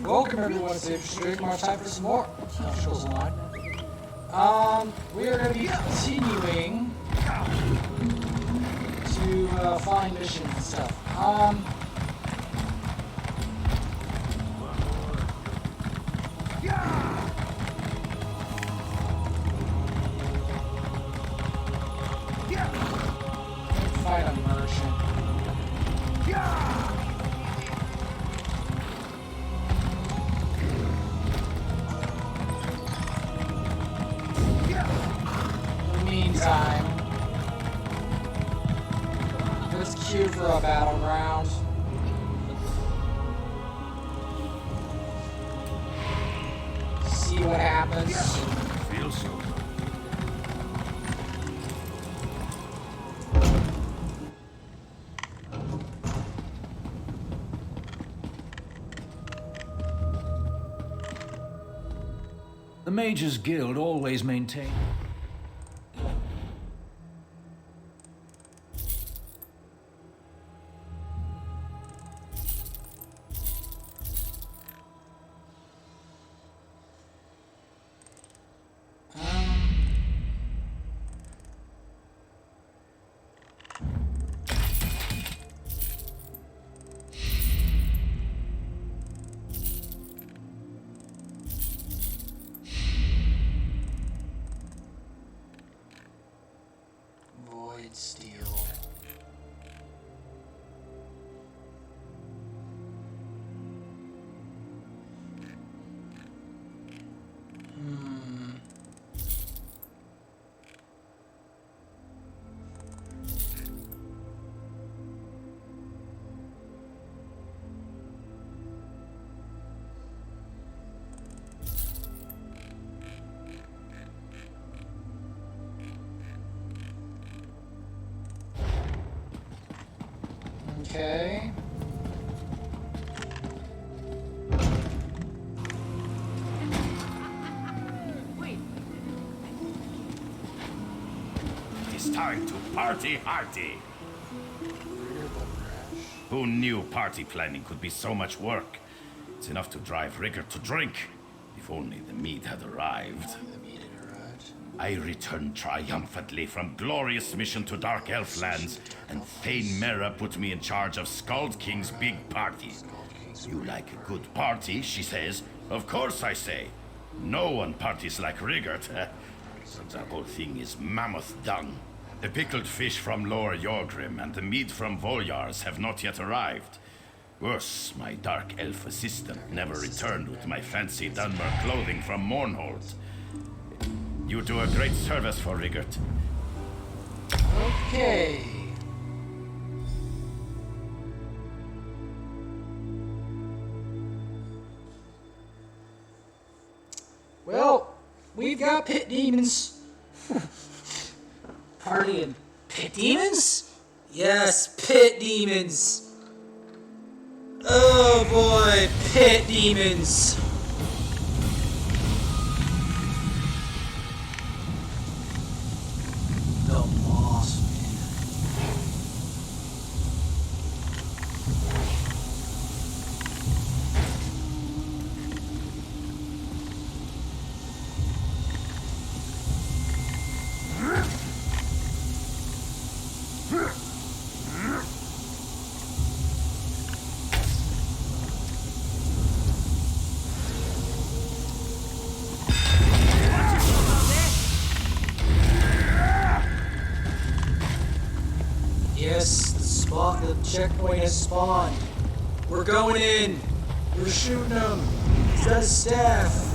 Welcome everyone to Safe Streak. Much time for some more shows online. We are going to be continuing to find missions and stuff. Fight a merchant. Meantime, let's queue for a battleground. See what happens. Feels so. The Mages Guild always maintained. Steel. Okay. It's time to party hardy. Who knew party planning could be so much work? It's enough to drive Rigger to drink. If only the mead had arrived. I returned triumphantly from glorious mission to Dark Elf lands, and Thane Mera put me in charge of Skald King's big party. You like a good party, she says. Of course I say. No one parties like Riggert. The whole thing is mammoth dung. The pickled fish from Lower Yorgrim and the meat from Voljars have not yet arrived. Worse, my Dark Elf assistant never returned with my fancy Dunmer clothing from Mournhold. You do a great service for Riggert. Okay. Well, we've got pit demons. Partying pit demons? Yes, pit demons. Oh boy, pit demons. Yes, the checkpoint has spawned. We're going in. We're shooting them. Is that a staff?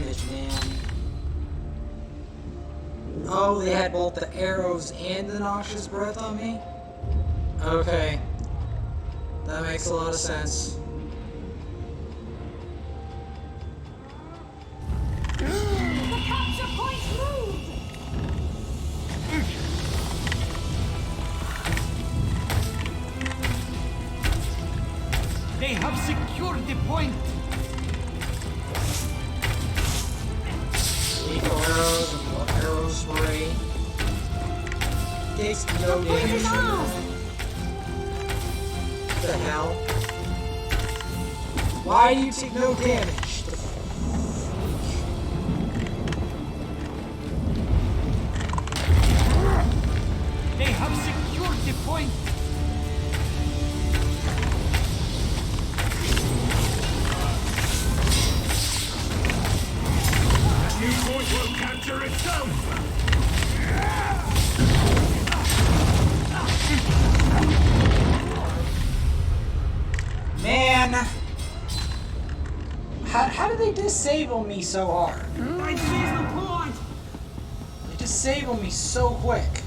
damage, man. Oh, they had both the arrows and the noxious breath on me? Okay. That makes a lot of sense. The capture point moved! They have secured the point. Lethal arrows and arrow spray. Takes no The point damage. is ours! What the hell? Why do you take no damage? The They have secured the point. The new point will capture itself! Man! How did they disable me so hard? I seized the point. They disable me so quick.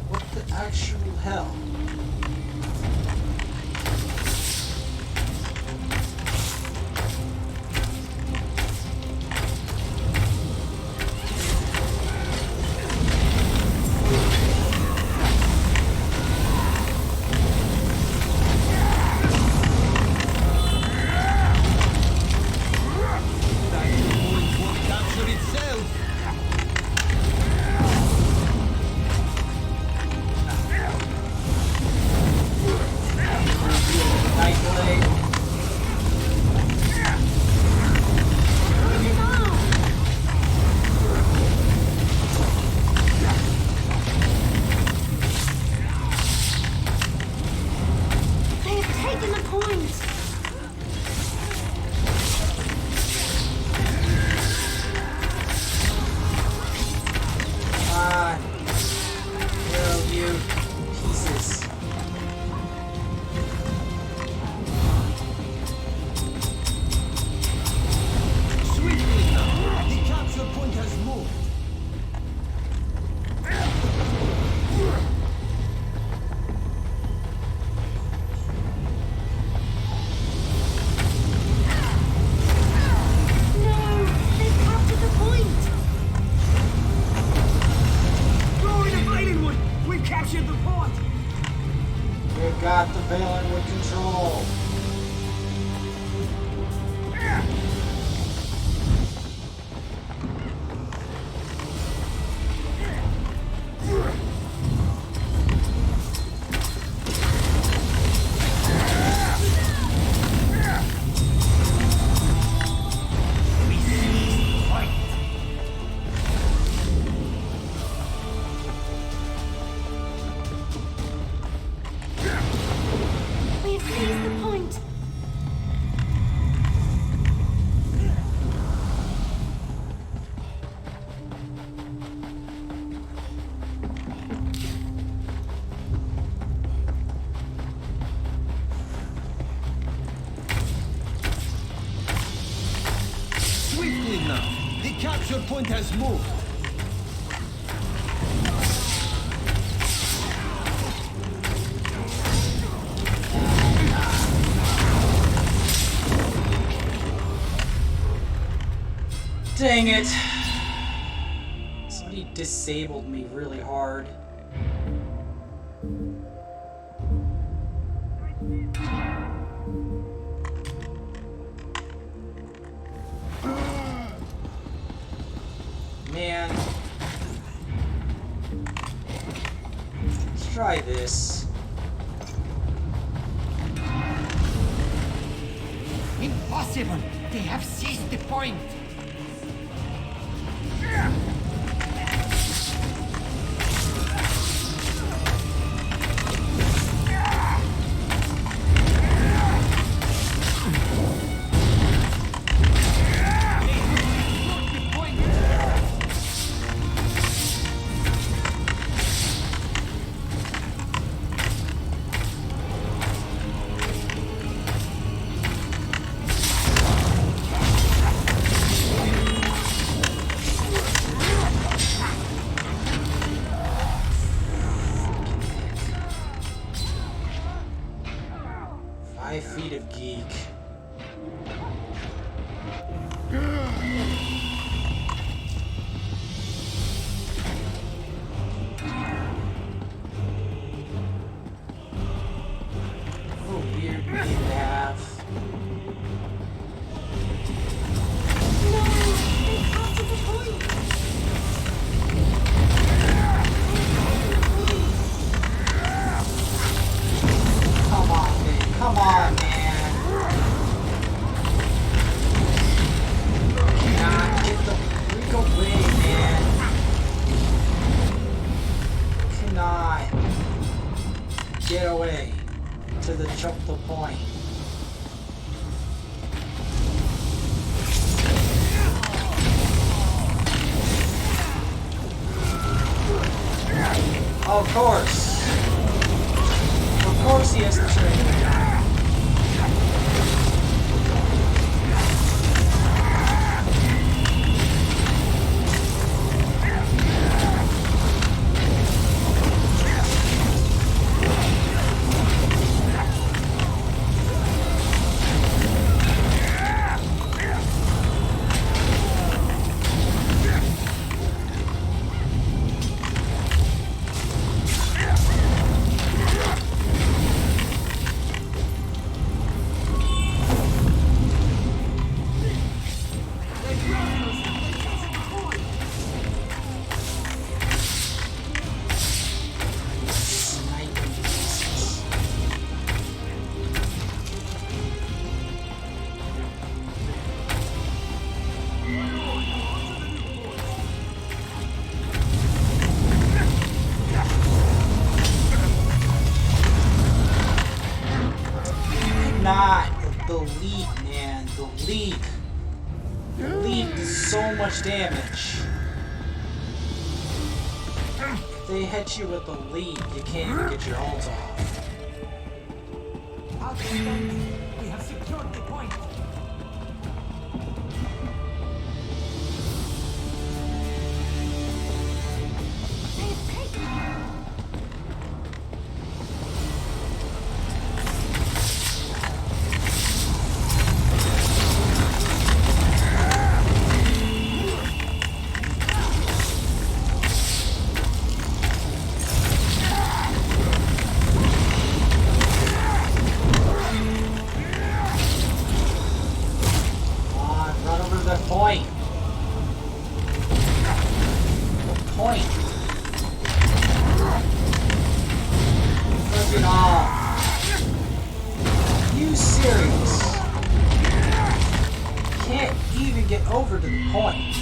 What the actual hell? Capture itself. Night blade. Point is ours! They have taken the point! Ah, hell you pieces. Swiftly now. The capture point has moved. No! They've captured the point! Glory to Valenwood! We've captured the point. We got the Valenwood control. We seize the point. We've seized the point! Swiftly now. The capture point has moved. Dang it. Somebody disabled me really hard. Man. Let's try this. Impossible! They have seized the point! feet of geek. What a weird name to have. No, they've captured the point. Come on, man. Come on, man. Cannot get the freak away, man. Cannot get away to the choke the point. Of course. Of course he has to turn it around. Sniping pieces. Not the leap, man. The leap. The leap does so much damage. If they hit you with the leap, you can't even get your ults off. Outstanding. We have secured the point. They have taken. Come on, run over to the point. The point. Look it off. You serious? Can't even get over to the point.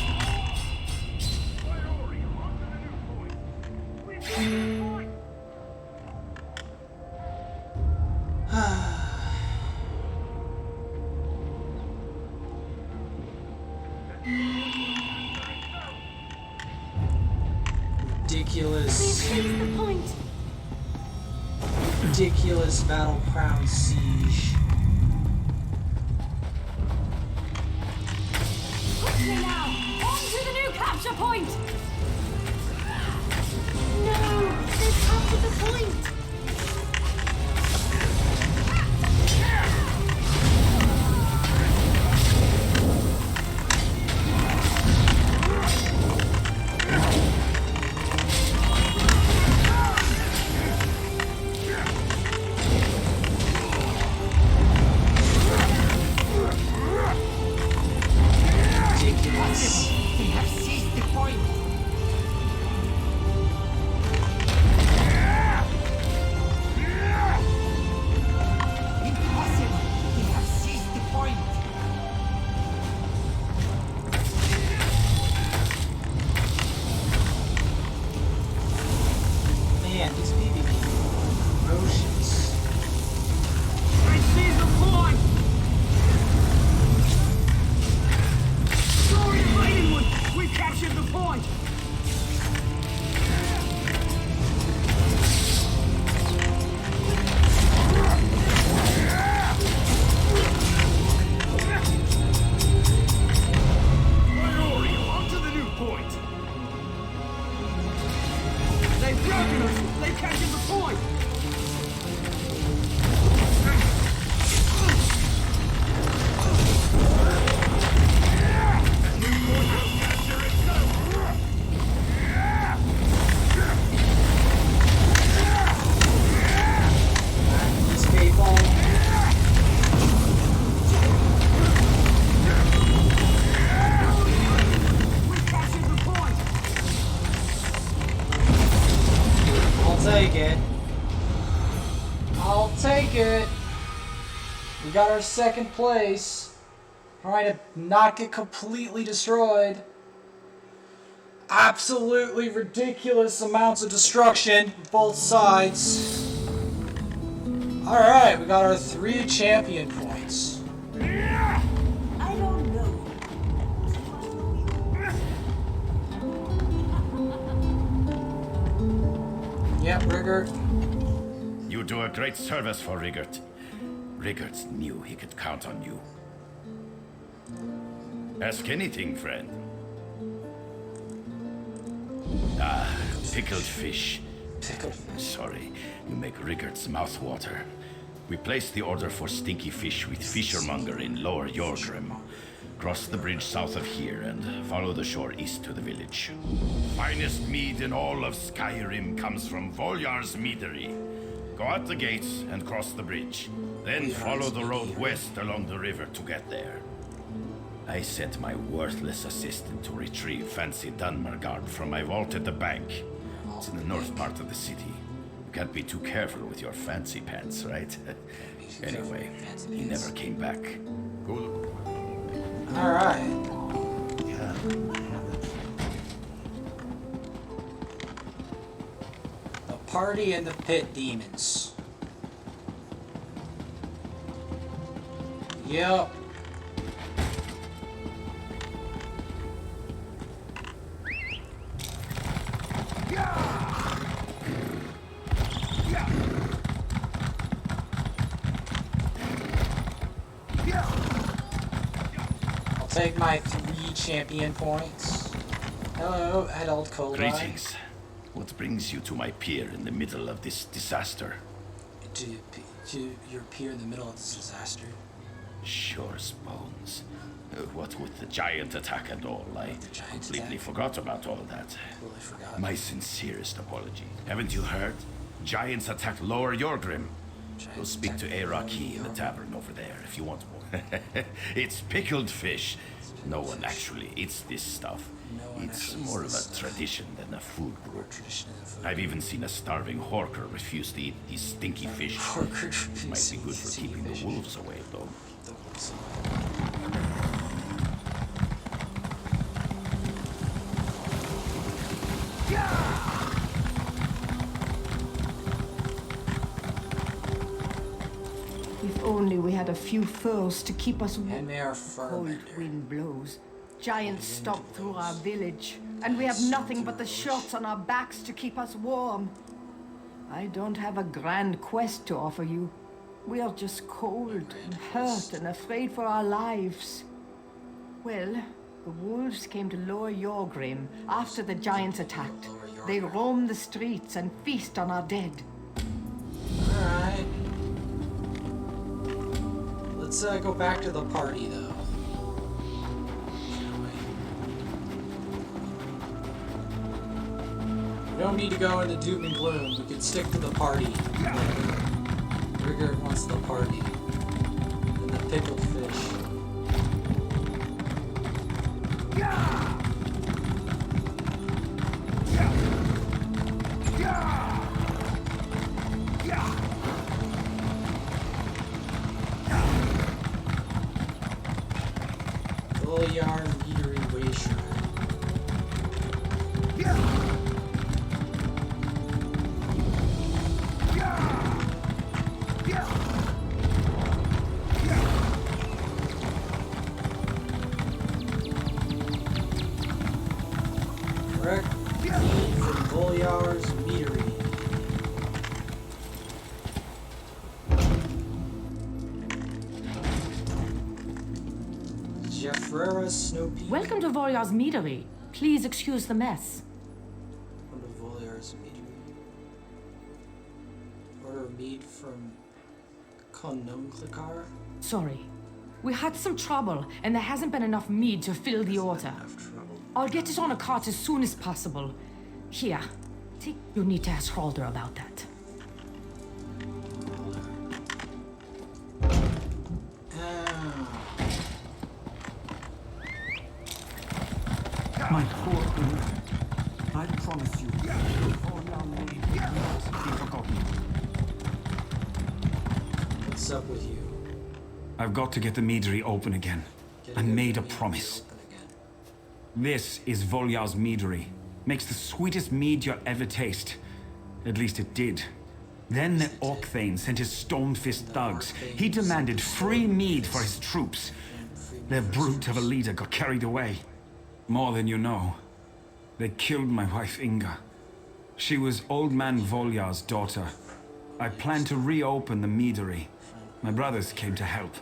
They've Ridiculous, seized the point. ridiculous battle crown siege. Quickly now, on to the new capture point. No, they've captured the point. We got our second place. Trying to not get completely destroyed. Absolutely ridiculous amounts of destruction both sides. Alright, we got our 3 champion points. I don't know. Yep, Rigert. You do a great service for Rigert. Rigert knew he could count on you. Ask anything, friend. Ah, pickled fish. Pickled fish. Sorry, you make Rigert's mouth water. We placed the order for stinky fish with Fishermonger in Lower Yorgrim. Cross the bridge south of here and follow the shore east to the village. Finest mead in all of Skyrim comes from Volyar's Meadery. Go out the gates and cross the bridge. Then follow the road west along the river to get there. I sent my worthless assistant to retrieve Fancy Dunmergard from my vault at the bank. It's in the north part of the city. You can't be too careful with your fancy pants, right? Anyway, he never came back. Go look. Alright. The party and the pit demons. Yep. I'll take my 3 champion points. Hello, adult Coli. Greetings. What brings you to my pier in the middle of this disaster? To your peer in the middle of this disaster. Sure, Bones. What with the giant attack and all, I The giant completely attack? forgot about all that. Totally forgot. My sincerest apology. Haven't you heard? Giants attacked Lower Yorgrim. Go Giants speak to attack Araki in the Yorgrim. tavern over there if you want more. It's pickled fish. No one actually eats this stuff. No one It's actually eats more of this a stuff. tradition than a food group. Tradition of the food. I've even seen a starving horker refuse to eat these stinky fish. Horker Might be good for stinky keeping fish. the wolves away, though. The wolves away. If only we had a few furs to keep us warm. And they are Cold fermented. wind blows. Giants stomp through our village, and we have nothing but the shirts on our backs to keep us warm. I don't have a grand quest to offer you. We are just cold and hurt and afraid for our lives. Well, the wolves came to Lower Yorgrim after the giants attacked. They roam the streets and feast on our dead. Alright. Let's go back to the party, though. We don't need to go into doom and gloom. We can stick to the party. Rigger wants the party. And the pickled fish. Full yarn eatery wayshrine. Correct. From Volyar's meadery. Jeffrera Snowpeak. Welcome to Volyar's Meadery. Please excuse the mess. Welcome to Volyar's meadery. Order mead from Konumklikar. Sorry. We had some trouble, and there hasn't been enough mead to fill the order. Enough trouble. I'll get it on a cart as soon as possible. Here. Take. You need to ask Halder about that. My poor Queen, I promise you, all now may not be forgotten. What's up with you? I've got to get the meadery open again. I made a promise. This is Volyar's meadery. Makes the sweetest mead you'll ever taste. At least it did. Then the Orcthane sent his Stormfist thugs. He demanded free mead for his troops. Their brute of a leader got carried away. More than you know. They killed my wife Inga. She was Old Man Volyar's daughter. I planned to reopen the meadery. My brothers came to help.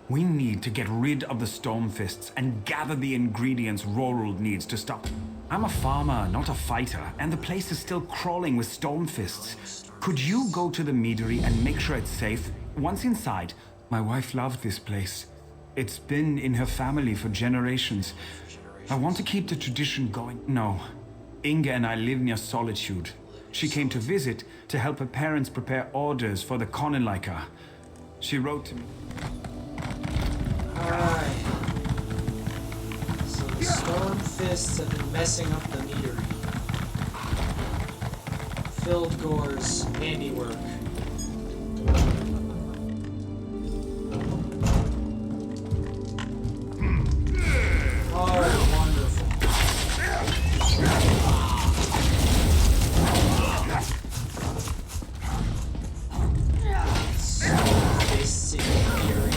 We need to get rid of the Stormfists and gather the ingredients Rorald needs to stop. I'm a farmer, not a fighter, and the place is still crawling with Stormfists. Could you go to the meadery and make sure it's safe? Once inside, my wife loved this place. It's been in her family for generations. I want to keep the tradition going. No. Inga and I live near Solitude. She came to visit to help her parents prepare orders for the Konenlaika. She wrote to me. Alright. So the Stormfists have been messing up the meadery. Filled Gore's handiwork. Alright, wonderful. Stormfists in meadery.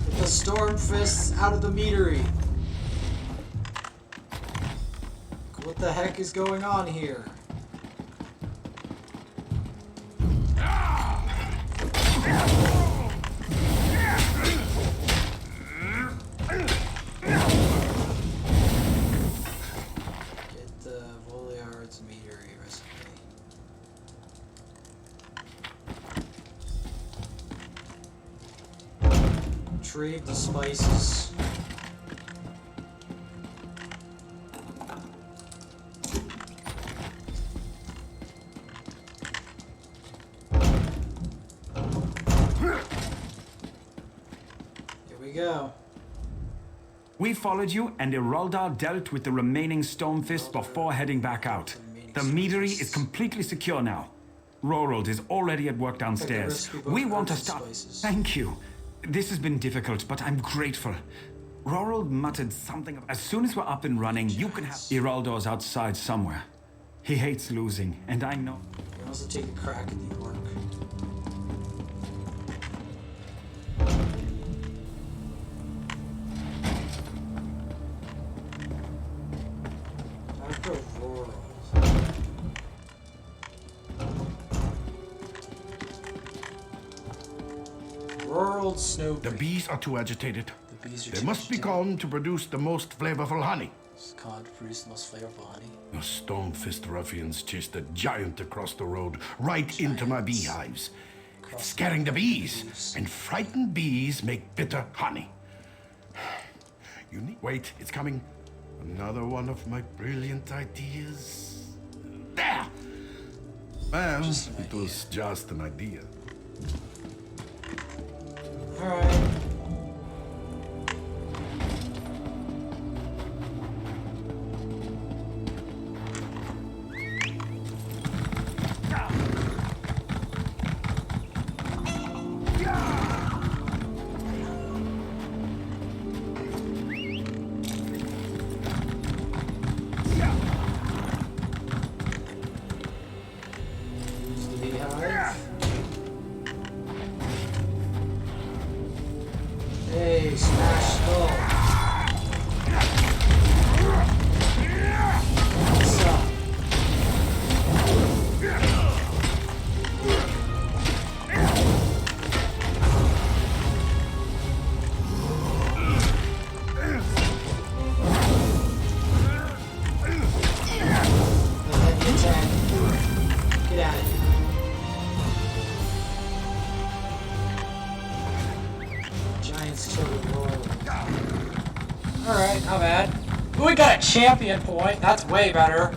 Get the Stormfists out of the meadery. What the heck is going on here? Get the Volyar's meadery recipe. Retrieve the spices. Go. We followed you, and Iroldar dealt with the remaining Stormfists before heading back out. The meadery is completely secure now. Rorald is already at work downstairs. We want to start. Thank you. This has been difficult, but I'm grateful. Rorald muttered something. As soon as we're up and running, you can have. Iraldar's outside somewhere. He hates losing, and I know. You can also take a crack at the orc. The bees are too agitated. The bees are They too must be agitated. calm to produce the most flavorful honey. It's called to produce the most flavorful honey. The Stormfist ruffians chased a giant across the road, right into my beehives. It's scaring the bees, and frightened bees make bitter honey. You need. Wait, it's coming. Another one of my brilliant ideas. There! Well, it was just an idea. Alright. Use the beehive. Hey, smash skull. What's up? The heavy attack. Get out of here. Giants killed the world. Alright, not bad. Ooh, we got a champion point. That's way better.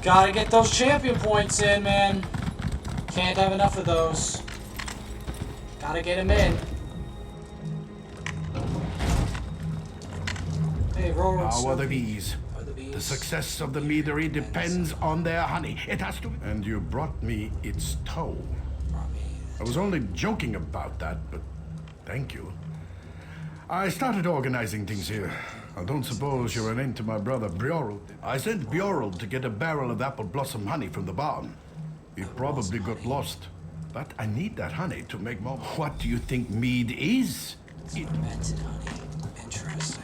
Gotta get those champion points in, man. Can't have enough of those. Gotta get them in. Hey, roll. How are the bees? Are the bees? The success of the meadery depends on their honey. It has to. And you brought me its toe. I was only joking about that, but thank you. I started organizing things here. I don't suppose you ran into my brother Bjorl. I sent Bjorl to get a barrel of apple blossom honey from the barn. He probably got lost. But I need that honey to make more. What do you think mead is? Fermented honey. Interesting.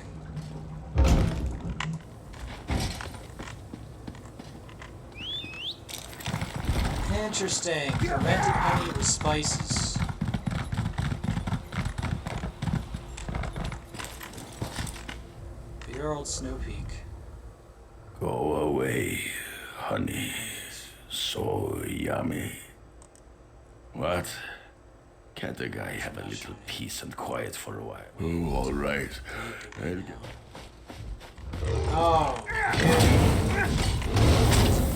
Interesting. Fermented honey with spices. Dear old Snow Peak. Go away, honey. So yummy. What? Can't a guy have a little peace and quiet for a while? Oh, all right. Oh.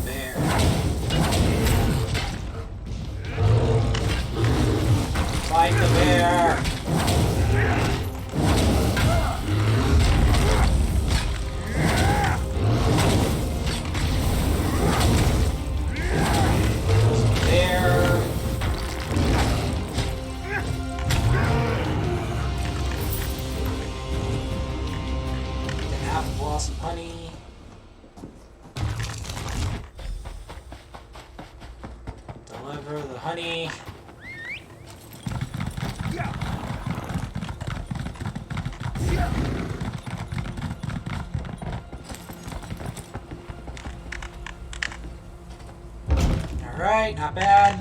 Bear. Fight the bear. Some honey. Deliver the honey. Alright, not bad.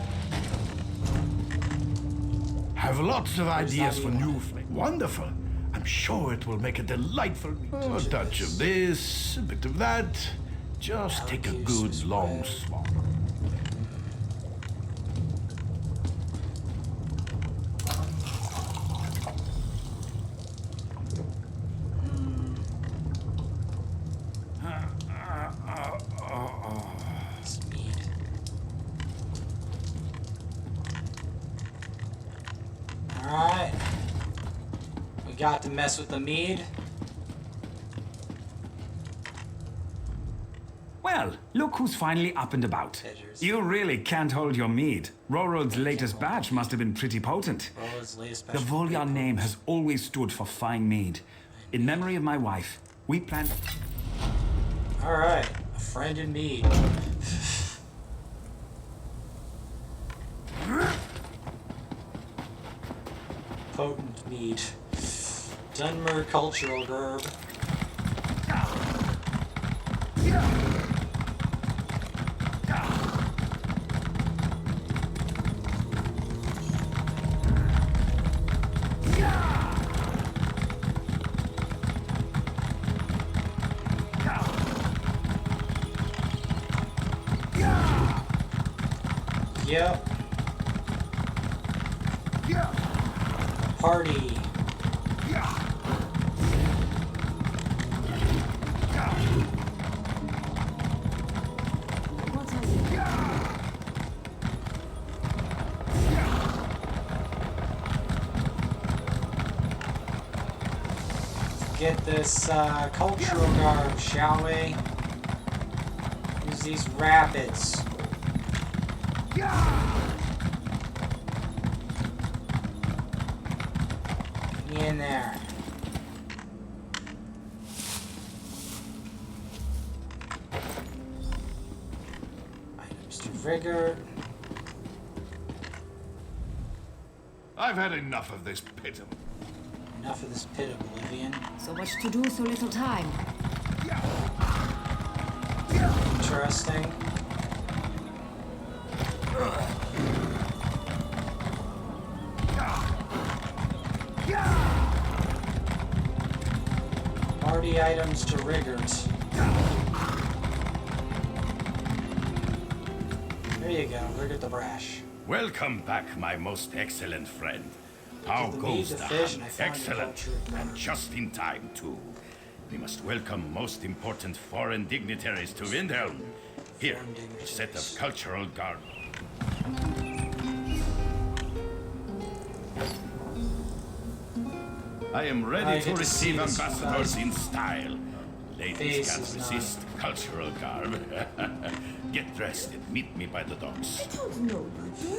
Have lots of ideas for new flavor. Wonderful. I'm sure it will make a delightful meal. A touch of this, a bit of that. Just take a good long swallow. Alright. We got to mess with the mead. Well, look who's finally up and about. Pitchers. You really can't hold your mead. Rorold's latest batch must have been pretty potent. Rorold's latest The batch. Voljar name has always stood for fine mead. In memory of my wife, we plan... Alright. A friend in mead. Potent mead. Dunmer cultural herb. Yep. Party. Get this cultural garb, shall we? Use these rapids. Get me in there. Items to rigor. I've had enough of this pit. Enough of this pit of oblivion. So much to do, so little time. Interesting. Party items to riggers. There you go, Riggert the Brash. Welcome back, my most excellent friend. How The goes mead, the the fish, and hunt? I found the Excellent. culture of And just in time, too. We must welcome most important foreign dignitaries to Windhelm. Here, Foreign a dignitaries. set of cultural garb. I am ready I to get to see receive this, you ambassadors guys. in style. Ladies Face can't is not- resist cultural garb. Get dressed and meet me by the docks.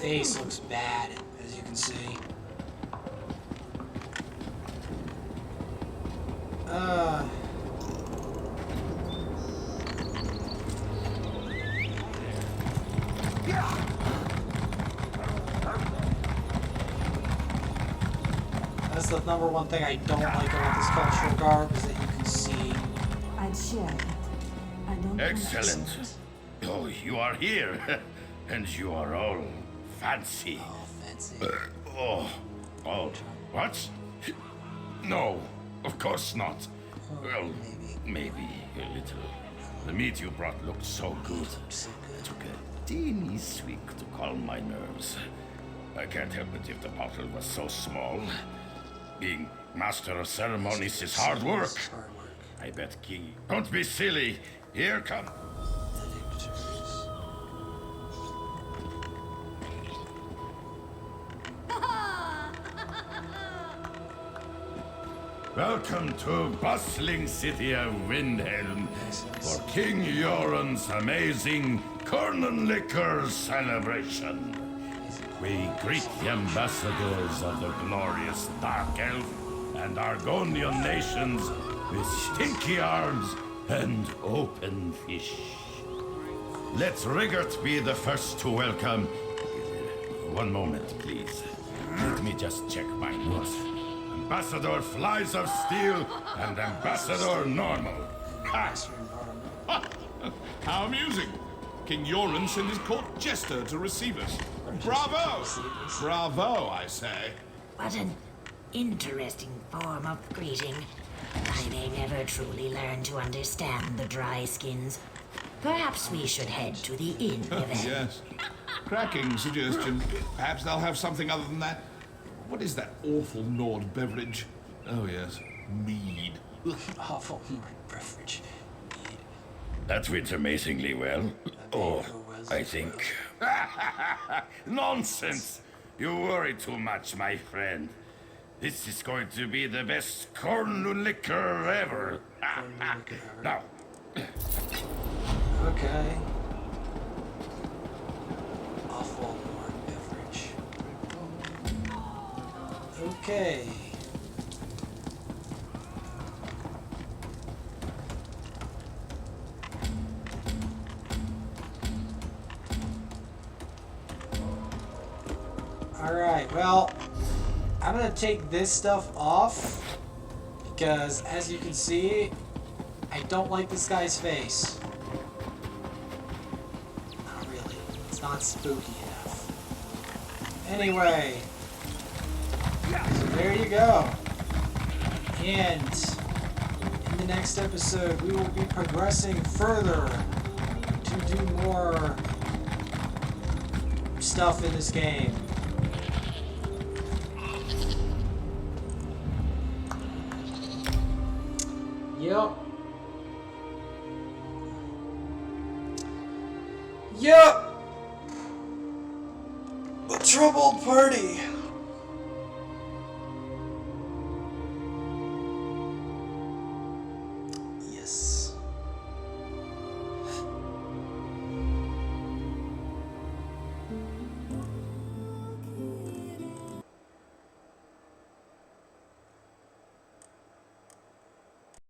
Face looks bad, as you can see. That's the number one thing I don't like about this cultural garb is that you can see. I'd share it. I don't. Excellent. Oh, you are here. And you are all fancy. Oh, fancy. Oh, what? No, of course not. Well, maybe a little. The meat you brought looked so good. I took a teeny swig to calm my nerves. I can't help it if the bottle was so small. Being master of ceremonies is hard work. Hard work. I bet King. Don't be silly. Here come. Welcome to bustling city of Windhelm for King Yoren's amazing Corn Liquor celebration. We greet the ambassadors of the glorious Dark Elf and Argonian nations with stinky arms and open fish. Let Rigert be the first to welcome. One moment, please. Let me just check my notes. Ambassador Flies of Steel and Ambassador Normal. Ha! How amusing. King Yoren sent his court jester to receive us. Bravo! Bravo, I say. What an interesting form of greeting. I may never truly learn to understand the dry skins. Perhaps we should head to the inn event. Yes. Cracking suggestion. Perhaps they'll have something other than that. What is that awful Nord beverage? Oh, yes. Mead. Awful beverage. That went amazingly well. Oh, I think. Nonsense! You worry too much, my friend. This is going to be the best corn liquor ever. Now. Okay. Awful Lord beverage. Okay. Alright, well, I'm gonna take this stuff off because, as you can see, I don't like this guy's face. Not really. It's not spooky enough. Anyway, so there you go. And in the next episode, we will be progressing further to do more stuff in this game. Yep. Yep. A troubled party.